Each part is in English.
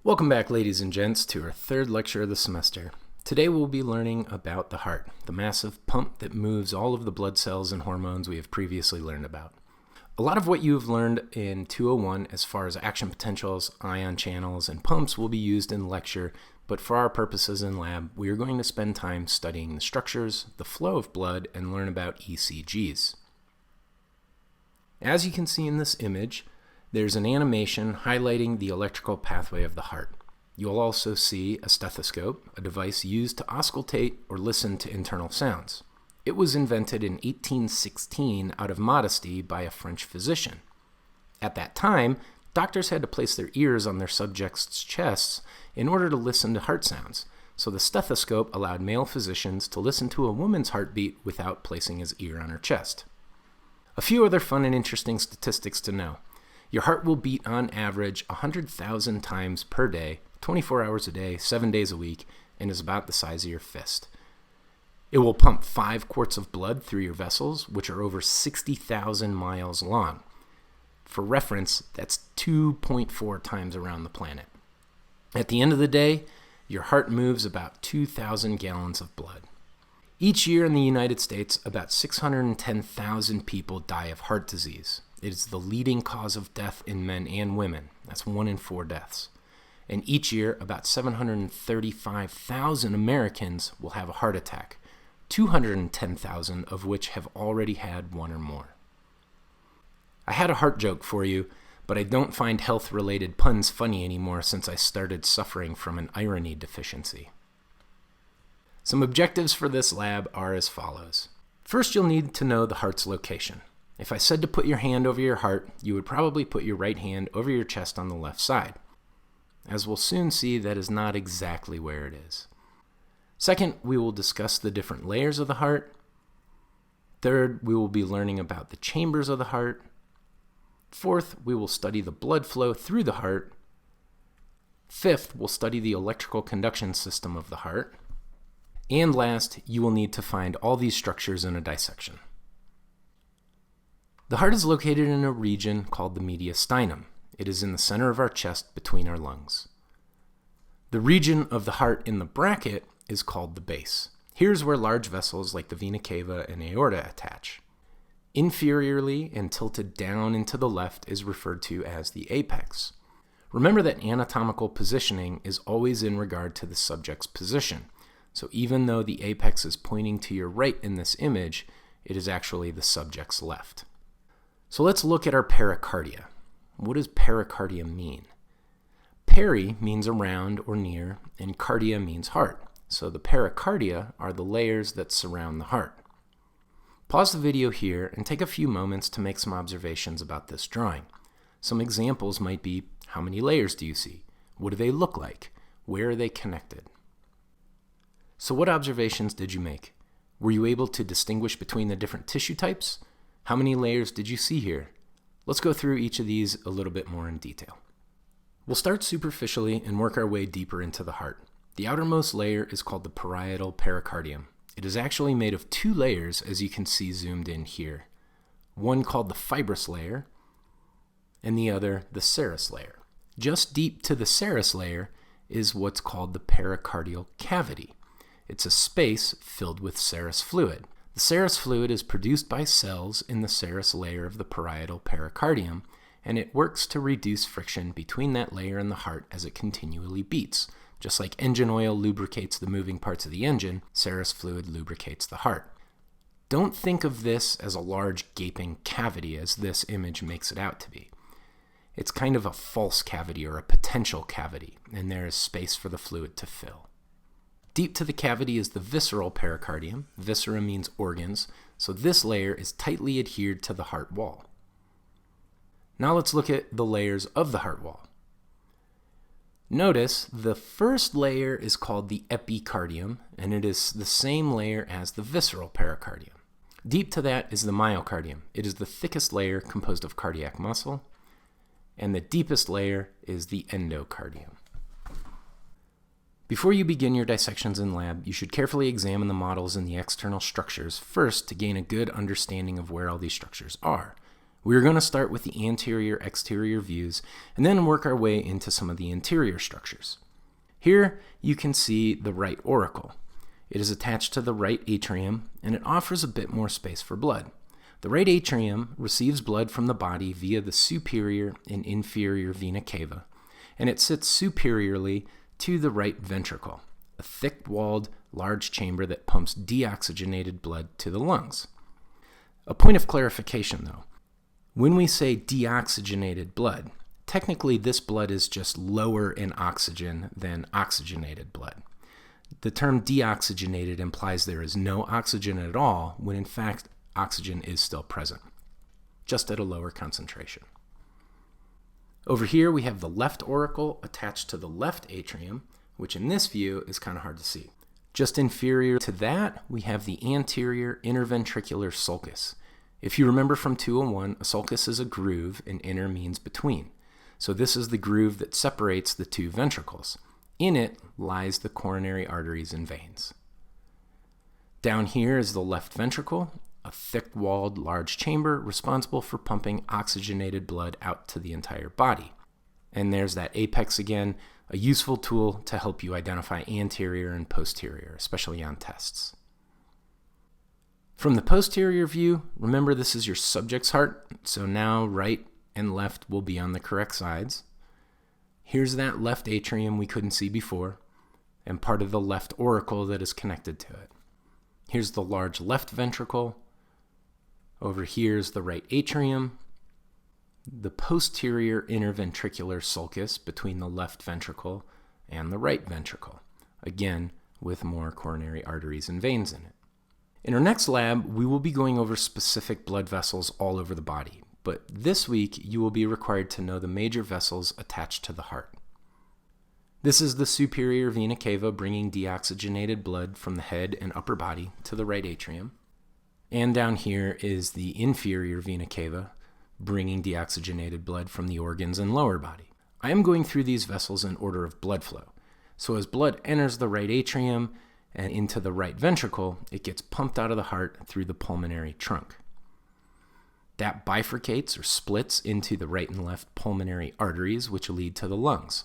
Welcome back, ladies and gents, to our third lecture of the semester. Today we'll be learning about the heart, the massive pump that moves all of the blood cells and hormones we have previously learned about. A lot of what you have learned in 201 as far as action potentials, ion channels, and pumps will be used in lecture, but for our purposes in lab, we are going to spend time studying the structures, the flow of blood, and learn about ECGs. As you can see in this image, there's an animation highlighting the electrical pathway of the heart. You'll also see a stethoscope, a device used to auscultate or listen to internal sounds. It was invented in 1816 out of modesty by a French physician. At that time, doctors had to place their ears on their subjects' chests in order to listen to heart sounds, so the stethoscope allowed male physicians to listen to a woman's heartbeat without placing his ear on her chest. A few other fun and interesting statistics to know. Your heart will beat on average 100,000 times per day, 24 hours a day, 7 days a week, and is about the size of your fist. It will pump 5 quarts of blood through your vessels, which are over 60,000 miles long. For reference, that's 2.4 times around the planet. At the end of the day, your heart moves about 2,000 gallons of blood. Each year in the United States, about 610,000 people die of heart disease. It is the leading cause of death in men and women. That's 1 in 4 deaths. And each year, about 735,000 Americans will have a heart attack, 210,000 of which have already had one or more. I had a heart joke for you, but I don't find health-related puns funny anymore since I started suffering from an irony deficiency. Some objectives for this lab are as follows. First, you'll need to know the heart's location. If I said to put your hand over your heart, you would probably put your right hand over your chest on the left side. As we'll soon see, that is not exactly where it is. Second, we will discuss the different layers of the heart. Third, we will be learning about the chambers of the heart. Fourth, we will study the blood flow through the heart. Fifth, we'll study the electrical conduction system of the heart. And last, you will need to find all these structures in a dissection. The heart is located in a region called the mediastinum. It is in the center of our chest between our lungs. The region of the heart in the bracket is called the base. Here's where large vessels like the vena cava and aorta attach. Inferiorly and tilted down and to the left is referred to as the apex. Remember that anatomical positioning is always in regard to the subject's position. So even though the apex is pointing to your right in this image, it is actually the subject's left. So let's look at our pericardia. What does pericardium mean? Peri means around or near, and cardia means heart. So the pericardia are the layers that surround the heart. Pause the video here and take a few moments to make some observations about this drawing. Some examples might be, how many layers do you see? What do they look like? Where are they connected? So what observations did you make? Were you able to distinguish between the different tissue types? How many layers did you see here? Let's go through each of these a little bit more in detail. We'll start superficially and work our way deeper into the heart. The outermost layer is called the parietal pericardium. It is actually made of 2 layers, as you can see zoomed in here. One called the fibrous layer, and the other the serous layer. Just deep to the serous layer is what's called the pericardial cavity. It's a space filled with serous fluid. The serous fluid is produced by cells in the serous layer of the parietal pericardium, and it works to reduce friction between that layer and the heart as it continually beats. Just like engine oil lubricates the moving parts of the engine, serous fluid lubricates the heart. Don't think of this as a large gaping cavity as this image makes it out to be. It's kind of a false cavity or a potential cavity, and there is space for the fluid to fill. Deep to the cavity is the visceral pericardium. Viscera means organs, so this layer is tightly adhered to the heart wall. Now let's look at the layers of the heart wall. Notice the first layer is called the epicardium, and it is the same layer as the visceral pericardium. Deep to that is the myocardium. It is the thickest layer composed of cardiac muscle, and the deepest layer is the endocardium. Before you begin your dissections in lab, you should carefully examine the models and the external structures first to gain a good understanding of where all these structures are. We're going to start with the anterior-exterior views and then work our way into some of the interior structures. Here you can see the right auricle. It is attached to the right atrium and it offers a bit more space for blood. The right atrium receives blood from the body via the superior and inferior vena cava, and it sits superiorly to the right ventricle, a thick-walled, large chamber that pumps deoxygenated blood to the lungs. A point of clarification, though. When we say deoxygenated blood, technically this blood is just lower in oxygen than oxygenated blood. The term deoxygenated implies there is no oxygen at all, when in fact oxygen is still present, just at a lower concentration. Over here we have the left auricle attached to the left atrium, which in this view is kind of hard to see. Just inferior to that, we have the anterior interventricular sulcus. If you remember from 201, a sulcus is a groove and inter means between. So this is the groove that separates the two ventricles. In it lies the coronary arteries and veins. Down here is the left ventricle, a thick-walled large chamber responsible for pumping oxygenated blood out to the entire body. And there's that apex again, a useful tool to help you identify anterior and posterior, especially on tests. From the posterior view, remember this is your subject's heart, so now right and left will be on the correct sides. Here's that left atrium we couldn't see before, and part of the left auricle that is connected to it. Here's the large left ventricle. Over here is the right atrium, the posterior interventricular sulcus between the left ventricle and the right ventricle, again with more coronary arteries and veins in it. In our next lab, we will be going over specific blood vessels all over the body, but this week you will be required to know the major vessels attached to the heart. This is the superior vena cava bringing deoxygenated blood from the head and upper body to the right atrium. And down here is the inferior vena cava, bringing deoxygenated blood from the organs and lower body. I am going through these vessels in order of blood flow. So as blood enters the right atrium and into the right ventricle, it gets pumped out of the heart through the pulmonary trunk. That bifurcates or splits into the right and left pulmonary arteries, which lead to the lungs.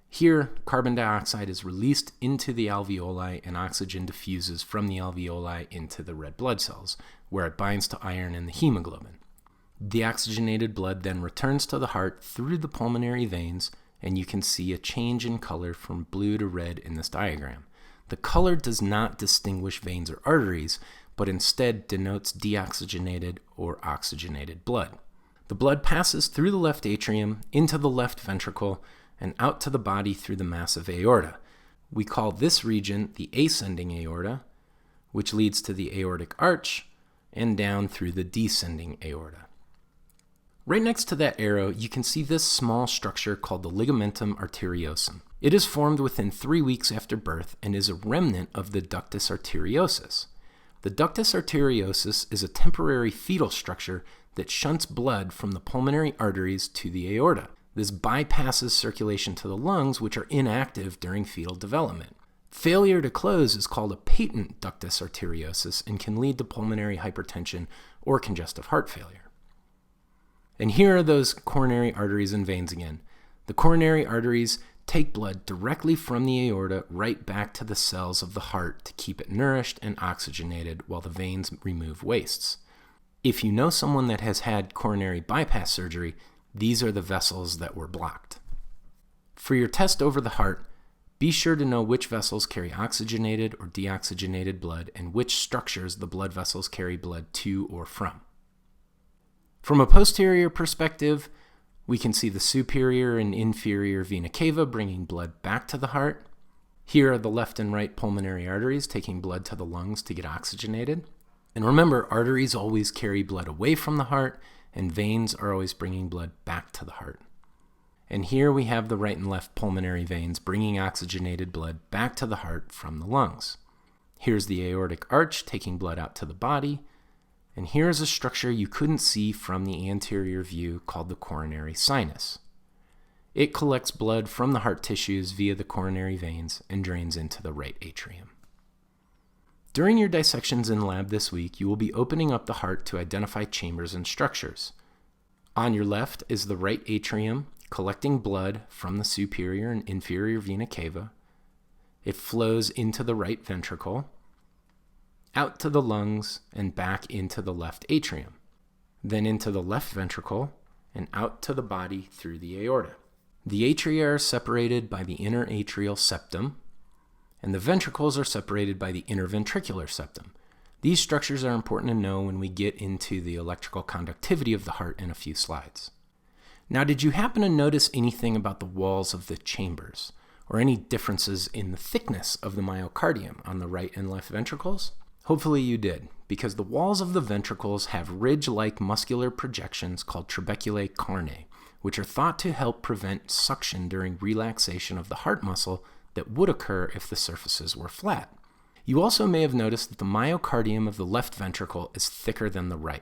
Here, carbon dioxide is released into the alveoli and oxygen diffuses from the alveoli into the red blood cells, where it binds to iron and the hemoglobin. The oxygenated blood then returns to the heart through the pulmonary veins, and you can see a change in color from blue to red in this diagram. The color does not distinguish veins or arteries, but instead denotes deoxygenated or oxygenated blood. The blood passes through the left atrium, into the left ventricle, and out to the body through the massive aorta. We call this region the ascending aorta, which leads to the aortic arch, and down through the descending aorta. Right next to that arrow, you can see this small structure called the ligamentum arteriosum. It is formed within 3 weeks after birth and is a remnant of the ductus arteriosus. The ductus arteriosus is a temporary fetal structure that shunts blood from the pulmonary arteries to the aorta. This bypasses circulation to the lungs, which are inactive during fetal development. Failure to close is called a patent ductus arteriosus and can lead to pulmonary hypertension or congestive heart failure. And here are those coronary arteries and veins again. The coronary arteries take blood directly from the aorta right back to the cells of the heart to keep it nourished and oxygenated while the veins remove wastes. If you know someone that has had coronary bypass surgery, these are the vessels that were blocked. For your test over the heart, be sure to know which vessels carry oxygenated or deoxygenated blood and which structures the blood vessels carry blood to or from. From a posterior perspective, we can see the superior and inferior vena cava bringing blood back to the heart. Here are the left and right pulmonary arteries taking blood to the lungs to get oxygenated. And remember, arteries always carry blood away from the heart, and veins are always bringing blood back to the heart. And here we have the right and left pulmonary veins bringing oxygenated blood back to the heart from the lungs. Here's the aortic arch taking blood out to the body. And here's a structure you couldn't see from the anterior view called the coronary sinus. It collects blood from the heart tissues via the coronary veins and drains into the right atrium. During your dissections in lab this week, you will be opening up the heart to identify chambers and structures. On your left is the right atrium collecting blood from the superior and inferior vena cava. It flows into the right ventricle, out to the lungs, and back into the left atrium, then into the left ventricle, and out to the body through the aorta. The atria are separated by the inner atrial septum, and the ventricles are separated by the interventricular septum. These structures are important to know when we get into the electrical conductivity of the heart in a few slides. Now, did you happen to notice anything about the walls of the chambers, or any differences in the thickness of the myocardium on the right and left ventricles? Hopefully you did, because the walls of the ventricles have ridge-like muscular projections called trabeculae carnae, which are thought to help prevent suction during relaxation of the heart muscle that would occur if the surfaces were flat. You also may have noticed that the myocardium of the left ventricle is thicker than the right.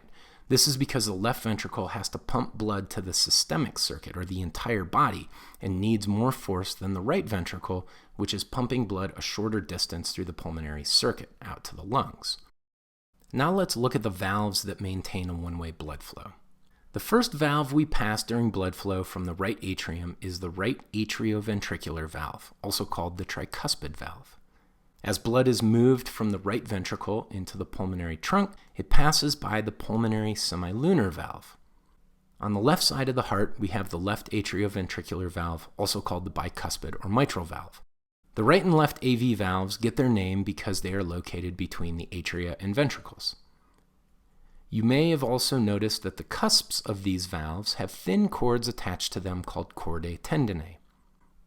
This is because the left ventricle has to pump blood to the systemic circuit, or the entire body, and needs more force than the right ventricle, which is pumping blood a shorter distance through the pulmonary circuit out to the lungs. Now let's look at the valves that maintain a one-way blood flow. The first valve we pass during blood flow from the right atrium is the right atrioventricular valve, also called the tricuspid valve. As blood is moved from the right ventricle into the pulmonary trunk, it passes by the pulmonary semilunar valve. On the left side of the heart, we have the left atrioventricular valve, also called the bicuspid or mitral valve. The right and left AV valves get their name because they are located between the atria and ventricles. You may have also noticed that the cusps of these valves have thin cords attached to them called chordae tendineae.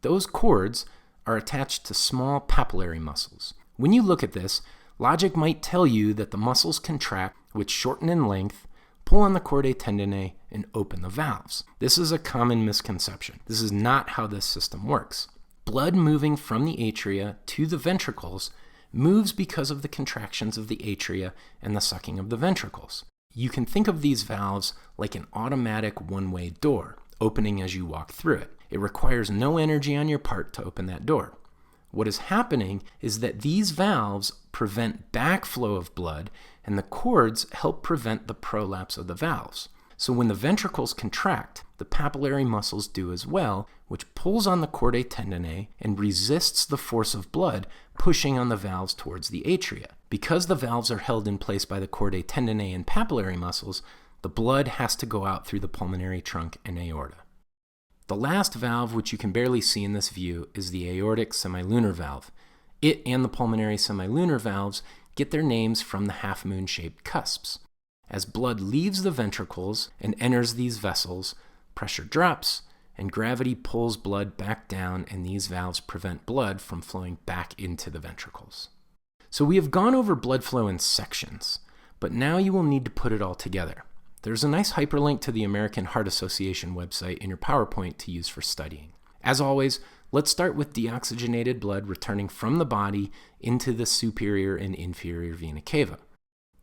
Those cords are attached to small papillary muscles. When you look at this, logic might tell you that the muscles contract, which shorten in length, pull on the chordae tendineae, and open the valves. This is a common misconception. This is not how this system works. Blood moving from the atria to the ventricles moves because of the contractions of the atria and the sucking of the ventricles. You can think of these valves like an automatic one-way door, opening as you walk through it. It requires no energy on your part to open that door. What is happening is that these valves prevent backflow of blood, and the cords help prevent the prolapse of the valves. So when the ventricles contract, the papillary muscles do as well, which pulls on the chordae tendineae and resists the force of blood pushing on the valves towards the atria. Because the valves are held in place by the chordae tendineae and papillary muscles, the blood has to go out through the pulmonary trunk and aorta. The last valve, which you can barely see in this view, is the aortic semilunar valve. It and the pulmonary semilunar valves get their names from the half-moon-shaped cusps. As blood leaves the ventricles and enters these vessels, pressure drops, and gravity pulls blood back down, and these valves prevent blood from flowing back into the ventricles. So we have gone over blood flow in sections, but now you will need to put it all together. There's a nice hyperlink to the American Heart Association website in your PowerPoint to use for studying. As always, let's start with deoxygenated blood returning from the body into the superior and inferior vena cava.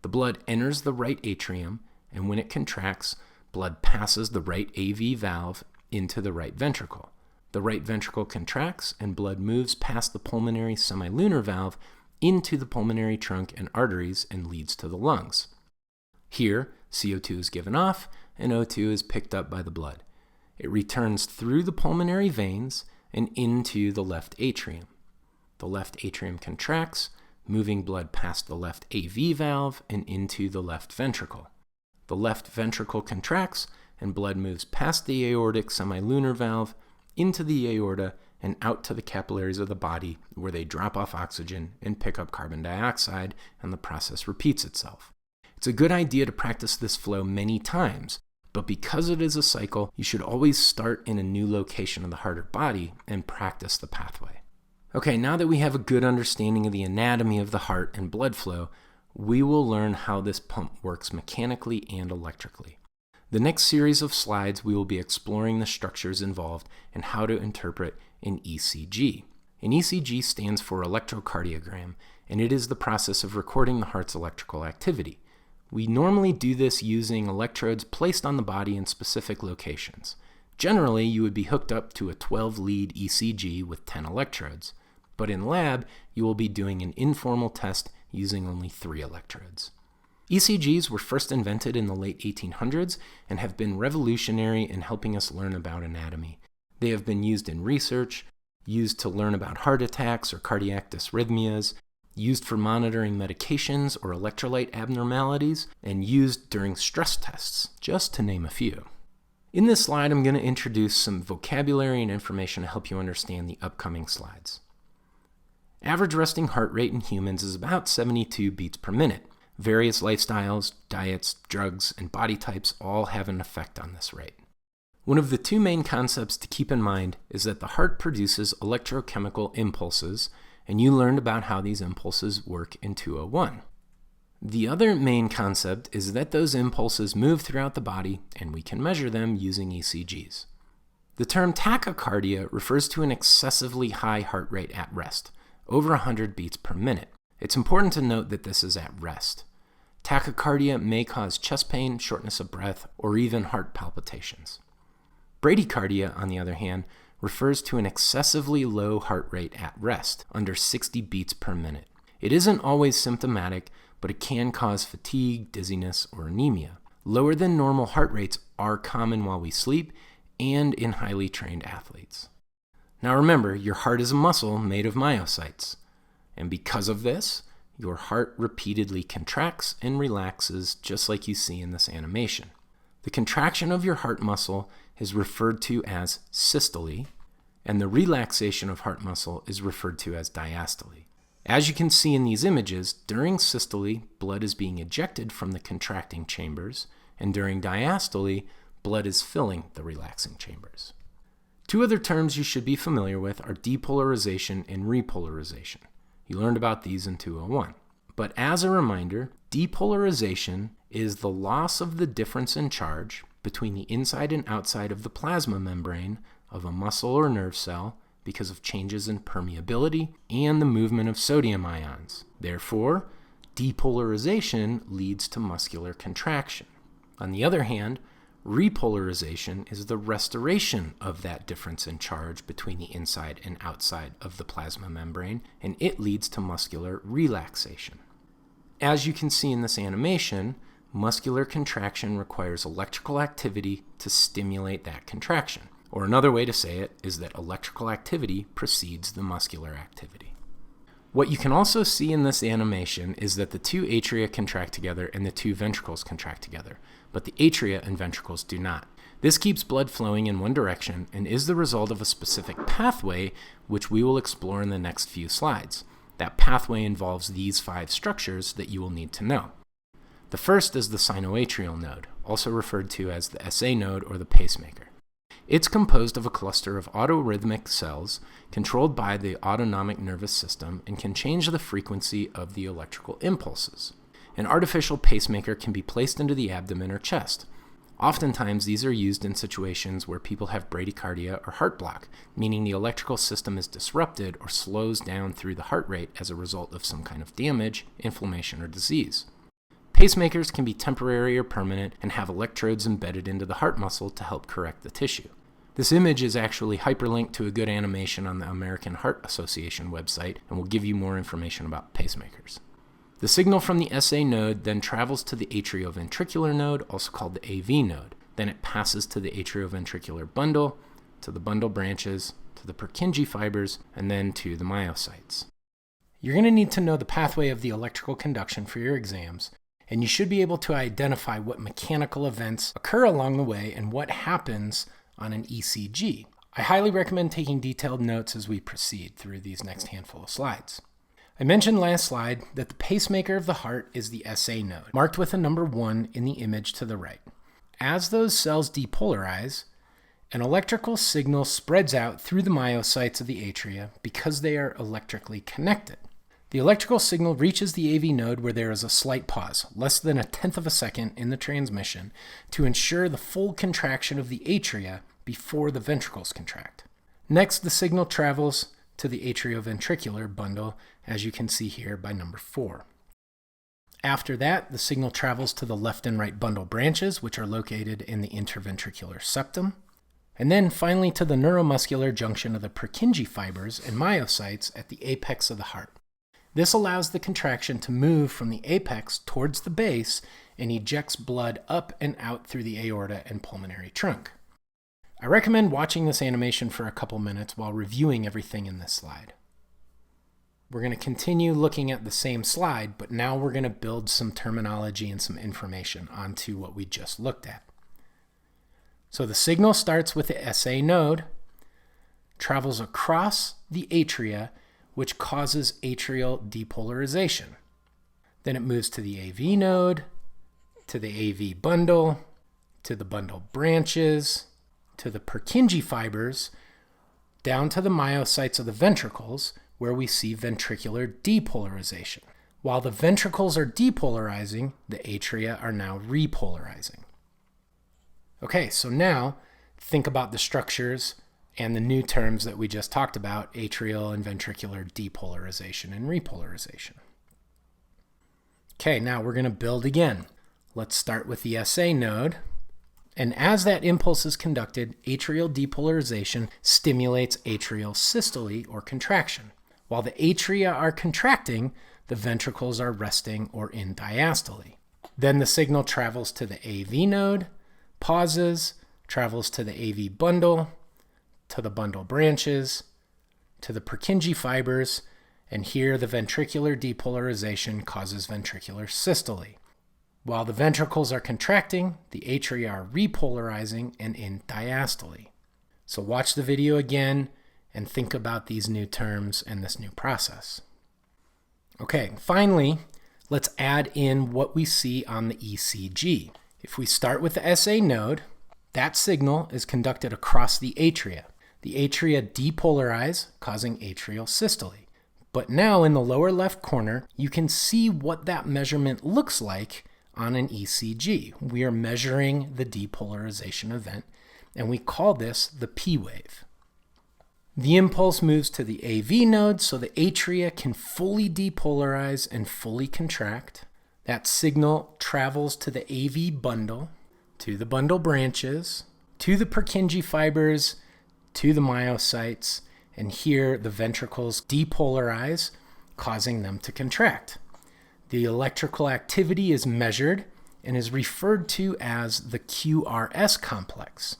The blood enters the right atrium, and when it contracts, blood passes the right AV valve into the right ventricle. The right ventricle contracts, and blood moves past the pulmonary semilunar valve into the pulmonary trunk and arteries and leads to the lungs. Here, CO2 is given off, and O2 is picked up by the blood. It returns through the pulmonary veins and into the left atrium. The left atrium contracts, moving blood past the left AV valve and into the left ventricle. The left ventricle contracts, and blood moves past the aortic semilunar valve into the aorta and out to the capillaries of the body, where they drop off oxygen and pick up carbon dioxide, and the process repeats itself. It's a good idea to practice this flow many times, but because it is a cycle, you should always start in a new location of the heart or body and practice the pathway. Okay, now that we have a good understanding of the anatomy of the heart and blood flow, we will learn how this pump works mechanically and electrically. The next series of slides, we will be exploring the structures involved and how to interpret an ECG. An ECG stands for electrocardiogram, and it is the process of recording the heart's electrical activity. We normally do this using electrodes placed on the body in specific locations. Generally, you would be hooked up to a 12-lead ECG with 10 electrodes, but in lab, you will be doing an informal test using only 3 electrodes. ECGs were first invented in the late 1800s and have been revolutionary in helping us learn about anatomy. They have been used in research, used to learn about heart attacks or cardiac dysrhythmias, used for monitoring medications or electrolyte abnormalities, and used during stress tests, just to name a few. In this slide, I'm going to introduce some vocabulary and information to help you understand the upcoming slides. Average resting heart rate in humans is about 72 beats per minute. Various lifestyles, diets, drugs, and body types all have an effect on this rate. One of the two main concepts to keep in mind is that the heart produces electrochemical impulses, and you learned about how these impulses work in 201. The other main concept is that those impulses move throughout the body, and we can measure them using ECGs. The term tachycardia refers to an excessively high heart rate at rest, over 100 beats per minute. It's important to note that this is at rest. Tachycardia may cause chest pain, shortness of breath, or even heart palpitations. Bradycardia, on the other hand, refers to an excessively low heart rate at rest, under 60 beats per minute. It isn't always symptomatic, but it can cause fatigue, dizziness, or anemia. Lower than normal heart rates are common while we sleep and in highly trained athletes. Now remember, your heart is a muscle made of myocytes, and because of this, your heart repeatedly contracts and relaxes just like you see in this animation. The contraction of your heart muscle is referred to as systole, and the relaxation of heart muscle is referred to as diastole. As you can see in these images, during systole, blood is being ejected from the contracting chambers, and during diastole, blood is filling the relaxing chambers. Two other terms you should be familiar with are depolarization and repolarization. You learned about these in 201. But as a reminder, depolarization is the loss of the difference in charge between the inside and outside of the plasma membrane of a muscle or nerve cell because of changes in permeability and the movement of sodium ions. Therefore, depolarization leads to muscular contraction. On the other hand, repolarization is the restoration of that difference in charge between the inside and outside of the plasma membrane, and it leads to muscular relaxation. As you can see in this animation, muscular contraction requires electrical activity to stimulate that contraction. Or another way to say it is that electrical activity precedes the muscular activity. What you can also see in this animation is that the two atria contract together and the two ventricles contract together, but the atria and ventricles do not. This keeps blood flowing in one direction and is the result of a specific pathway, which we will explore in the next few slides. That pathway involves these 5 structures that you will need to know. The first is the sinoatrial node, also referred to as the SA node or the pacemaker. It's composed of a cluster of autorhythmic cells controlled by the autonomic nervous system and can change the frequency of the electrical impulses. An artificial pacemaker can be placed into the abdomen or chest. Oftentimes, these are used in situations where people have bradycardia or heart block, meaning the electrical system is disrupted or slows down through the heart rate as a result of some kind of damage, inflammation, or disease. Pacemakers can be temporary or permanent and have electrodes embedded into the heart muscle to help correct the tissue. This image is actually hyperlinked to a good animation on the American Heart Association website and will give you more information about pacemakers. The signal from the SA node then travels to the atrioventricular node, also called the AV node. Then it passes to the atrioventricular bundle, to the bundle branches, to the Purkinje fibers, and then to the myocytes. You're going to need to know the pathway of the electrical conduction for your exams, and you should be able to identify what mechanical events occur along the way and what happens on an ECG. I highly recommend taking detailed notes as we proceed through these next handful of slides. I mentioned last slide that the pacemaker of the heart is the SA node, marked with a number 1 in the image to the right. As those cells depolarize, an electrical signal spreads out through the myocytes of the atria because they are electrically connected. The electrical signal reaches the AV node where there is a slight pause, less than 1/10 of a second in the transmission, to ensure the full contraction of the atria before the ventricles contract. Next, the signal travels to the atrioventricular bundle, as you can see here by number 4. After that, the signal travels to the left and right bundle branches, which are located in the interventricular septum, and then finally to the neuromuscular junction of the Purkinje fibers and myocytes at the apex of the heart. This allows the contraction to move from the apex towards the base and ejects blood up and out through the aorta and pulmonary trunk. I recommend watching this animation for a couple minutes while reviewing everything in this slide. We're going to continue looking at the same slide, but now we're going to build some terminology and some information onto what we just looked at. So the signal starts with the SA node, travels across the atria, which causes atrial depolarization. Then it moves to the AV node, to the AV bundle, to the bundle branches, to the Purkinje fibers, down to the myocytes of the ventricles, where we see ventricular depolarization. While the ventricles are depolarizing, the atria are now repolarizing. Okay, so now think about the structures and the new terms that we just talked about, atrial and ventricular depolarization and repolarization. Okay, now we're going to build again. Let's start with the SA node. And as that impulse is conducted, atrial depolarization stimulates atrial systole or contraction. While the atria are contracting, the ventricles are resting or in diastole. Then the signal travels to the AV node, pauses, travels to the AV bundle, to the bundle branches, to the Purkinje fibers, and here the ventricular depolarization causes ventricular systole. While the ventricles are contracting, the atria are repolarizing and in diastole. So watch the video again and think about these new terms and this new process. Okay, finally, let's add in what we see on the ECG. If we start with the SA node, that signal is conducted across the atria. The atria depolarize, causing atrial systole. But now in the lower left corner, you can see what that measurement looks like on an ECG. We are measuring the depolarization event, and we call this the P wave. The impulse moves to the AV node so the atria can fully depolarize and fully contract. That signal travels to the AV bundle, to the bundle branches, to the Purkinje fibers, to the myocytes, and here the ventricles depolarize, causing them to contract. The electrical activity is measured and is referred to as the QRS complex.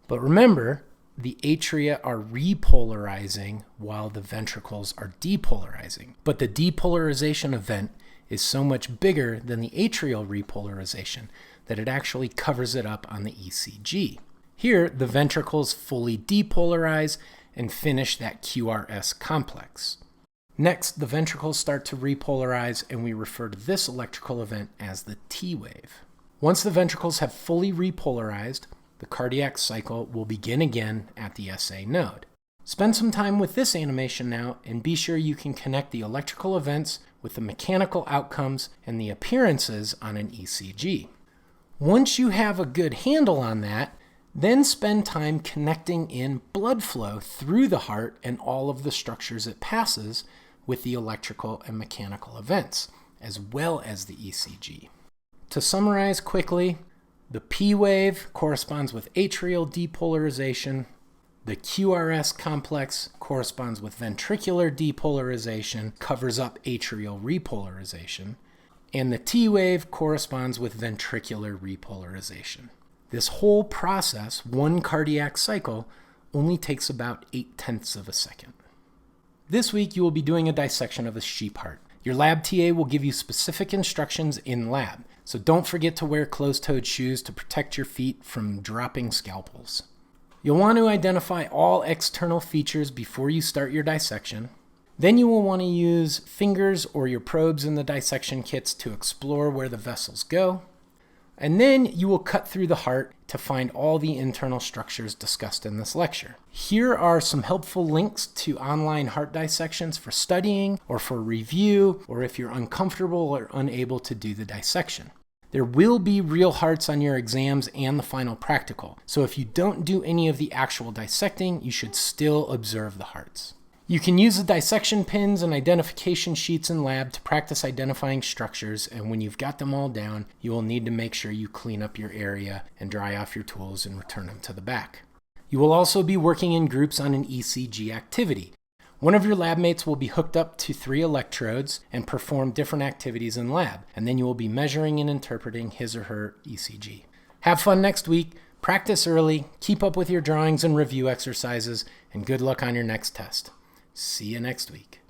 But remember, the atria are repolarizing while the ventricles are depolarizing. But the depolarization event is so much bigger than the atrial repolarization that it actually covers it up on the ECG. Here, the ventricles fully depolarize and finish that QRS complex. Next, the ventricles start to repolarize, and we refer to this electrical event as the T wave. Once the ventricles have fully repolarized, the cardiac cycle will begin again at the SA node. Spend some time with this animation now, and be sure you can connect the electrical events with the mechanical outcomes and the appearances on an ECG. Once you have a good handle on that, then spend time connecting in blood flow through the heart and all of the structures it passes with the electrical and mechanical events, as well as the ECG. To summarize quickly, the P wave corresponds with atrial depolarization, the QRS complex corresponds with ventricular depolarization, covers up atrial repolarization, and the T wave corresponds with ventricular repolarization. This whole process, one cardiac cycle, only takes about 0.8 of a second. This week you will be doing a dissection of a sheep heart. Your lab TA will give you specific instructions in lab, so don't forget to wear closed-toed shoes to protect your feet from dropping scalpels. You'll want to identify all external features before you start your dissection. Then you will want to use fingers or your probes in the dissection kits to explore where the vessels go. And then you will cut through the heart to find all the internal structures discussed in this lecture. Here are some helpful links to online heart dissections for studying or for review, or if you're uncomfortable or unable to do the dissection. There will be real hearts on your exams and the final practical, so if you don't do any of the actual dissecting, you should still observe the hearts. You can use the dissection pins and identification sheets in lab to practice identifying structures, and when you've got them all down, you will need to make sure you clean up your area and dry off your tools and return them to the back. You will also be working in groups on an ECG activity. One of your lab mates will be hooked up to 3 electrodes and perform different activities in lab, and then you will be measuring and interpreting his or her ECG. Have fun next week, practice early, keep up with your drawings and review exercises, and good luck on your next test. See you next week.